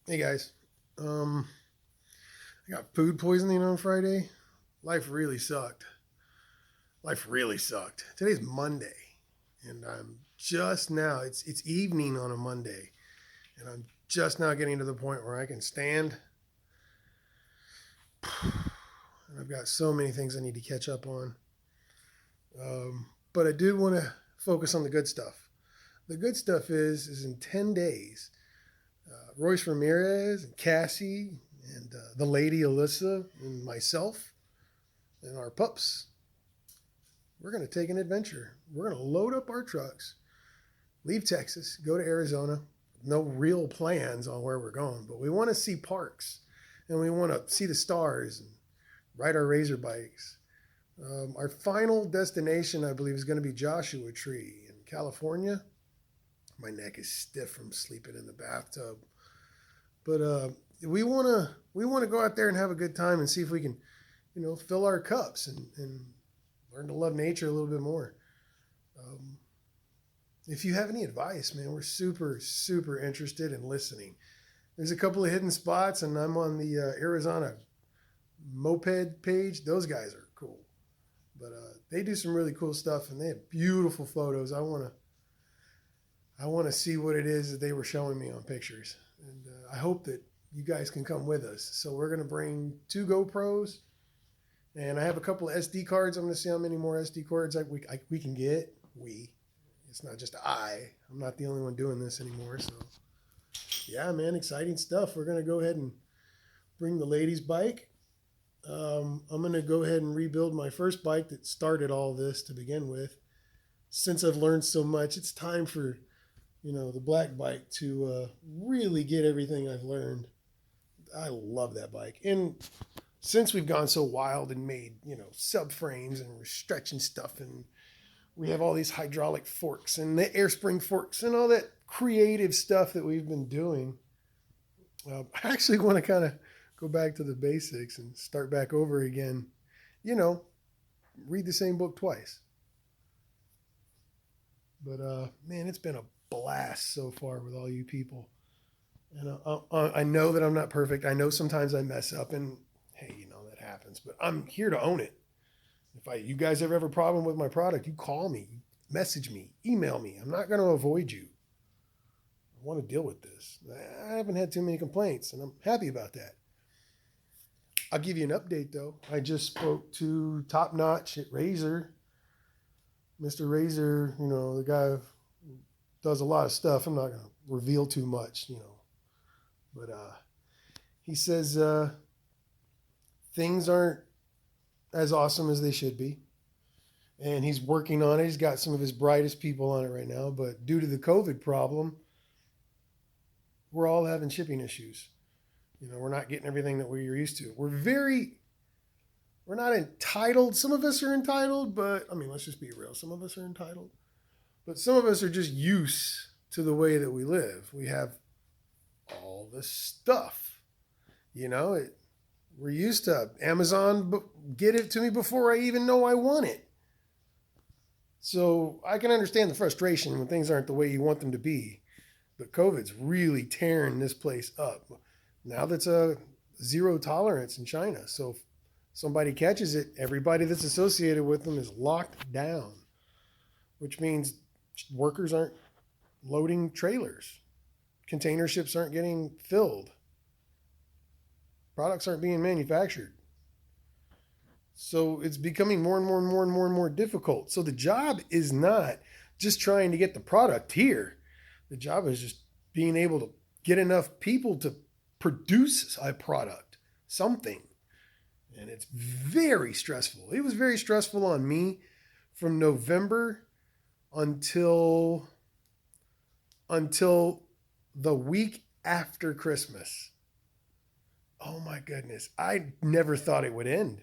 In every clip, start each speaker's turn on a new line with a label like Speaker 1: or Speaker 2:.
Speaker 1: Hey guys, um, I got food poisoning on Friday. Life really sucked. Life really sucked. Today's Monday, and I'm just now. It's evening on a Monday, and I'm just now getting to the point where I can stand. And I've got so many things I need to catch up on. But I do want to focus on the good stuff. The good stuff is in 10 days, Royce Ramirez and Cassie and the lady Alyssa and myself and our pups, we're going to take an adventure. We're going to load up our trucks, leave Texas, go to Arizona. No real plans on where we're going, but we want to see parks and we want to see the stars and ride our razor bikes. Our final destination, I believe, is going to be Joshua Tree in California. My neck is stiff from sleeping in the bathtub, but we want to go out there and have a good time and see if we can, fill our cups and learn to love nature a little bit more. Um, if you have any advice, man, we're super, super interested in listening. There's a couple of hidden spots, and I'm on the Arizona moped page. Those guys are cool, but they do some really cool stuff, and they have beautiful photos. I want to see what it is that they were showing me on pictures, and I hope that you guys can come with us. So we're gonna bring two GoPros, and I have a couple of SD cards. I'm gonna see how many more SD cards we can get. It's not just I'm not the only one doing this anymore. So yeah, man, exciting stuff. We're gonna go ahead and bring the ladies' bike. I'm gonna go ahead and rebuild my first bike that started all this to begin with. Since I've learned so much, it's time for the black bike to really get everything I've learned. I love that bike, and since we've gone so wild and made subframes and we're stretching stuff and we have all these hydraulic forks and the air spring forks and all that creative stuff that we've been doing. I actually want to kind of go back to the basics and start back over again. You know, read the same book twice. But man, it's been a blast so far with all you people. And I know that I'm not perfect. I know sometimes I mess up, and hey, that happens. But I'm here to own it. If you guys ever have a problem with my product, you call me, message me, email me. I'm not going to avoid you. I want to deal with this. I haven't had too many complaints, and I'm happy about that. I'll give you an update though. I just spoke to Top Notch at Razor. Mr. Razor, the guy who does a lot of stuff. I'm not going to reveal too much, but he says things aren't as awesome as they should be. And he's working on it. He's got some of his brightest people on it right now. But due to the COVID problem, we're all having shipping issues. We're not getting everything that we're used to. We're not entitled. Some of us are entitled, but I mean, let's just be real. Some of us are entitled. But some of us are just used to the way that we live. We have all this stuff. We're used to Amazon get it to me before I even know I want it. So I can understand the frustration when things aren't the way you want them to be. But COVID's really tearing this place up. Now that's a zero tolerance in China. So if somebody catches it, everybody that's associated with them is locked down, which means workers aren't loading trailers. Container ships aren't getting filled. Products aren't being manufactured. So it's becoming more and more and more and more and more difficult. So the job is not just trying to get the product here. The job is just being able to get enough people to produce a product, something. And it's very stressful. It was very stressful on me from November until the week after Christmas. Oh my goodness. I never thought it would end.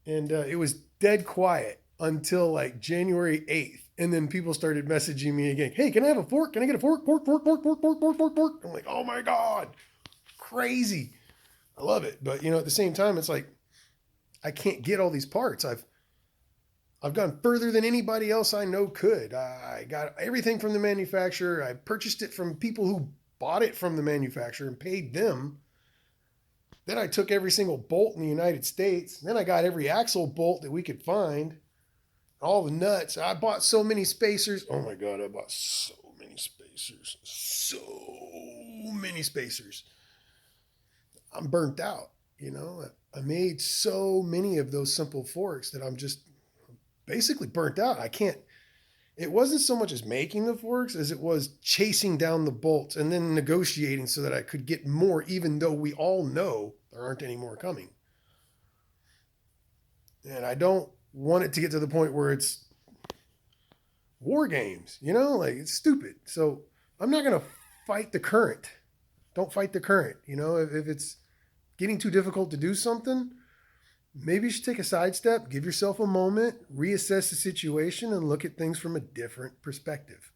Speaker 1: And it was dead quiet until like January 8th. And then people started messaging me again. Hey, can I have a fork? Can I get a fork? Fork, fork, fork, fork, fork, fork, fork, fork. I'm like, oh my God, crazy. I love it. But at the same time, it's like, I can't get all these parts. I've gone further than anybody else I know could. I got everything from the manufacturer. I purchased it from people who bought it from the manufacturer and paid them. Then I took every single bolt in the United States. Then I got every axle bolt that we could find, all the nuts. I bought so many spacers. Oh my God, I bought so many spacers. So many spacers. I'm burnt out. I made so many of those simple forks that I'm just basically burnt out. I can't. It wasn't so much as making the forks as it was chasing down the bolts and then negotiating so that I could get more, even though we all know there aren't any more coming. And I don't want it to get to the point where it's war games, like it's stupid. So I'm not going to fight the current. Don't fight the current. If it's getting too difficult to do something, maybe you should take a sidestep, give yourself a moment, reassess the situation, and look at things from a different perspective.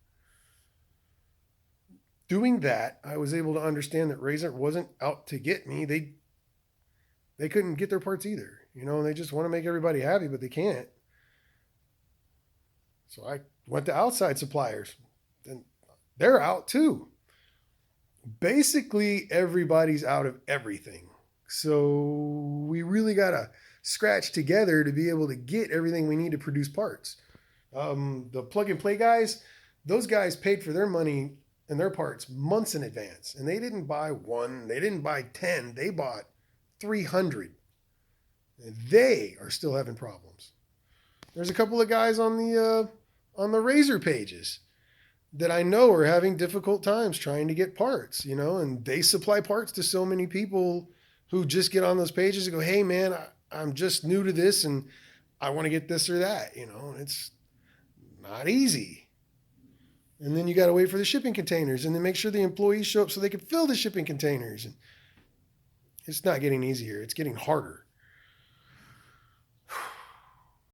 Speaker 1: Doing that, I was able to understand that Razor wasn't out to get me. They couldn't get their parts either, and they just want to make everybody happy, but they can't. So I went to outside suppliers, and they're out too. Basically, everybody's out of everything. So we really got to scratch together to be able to get everything we need to produce parts. The plug and play guys, those guys paid for their money and their parts months in advance. And they didn't buy one, they didn't buy 10, they bought 300. And they are still having problems. There's a couple of guys on the Razor pages that I know are having difficult times trying to get parts, and they supply parts to so many people who just get on those pages and go, hey man, I'm just new to this and I want to get this or that, and it's not easy. And then you got to wait for the shipping containers and then make sure the employees show up so they can fill the shipping containers. And it's not getting easier. It's getting harder.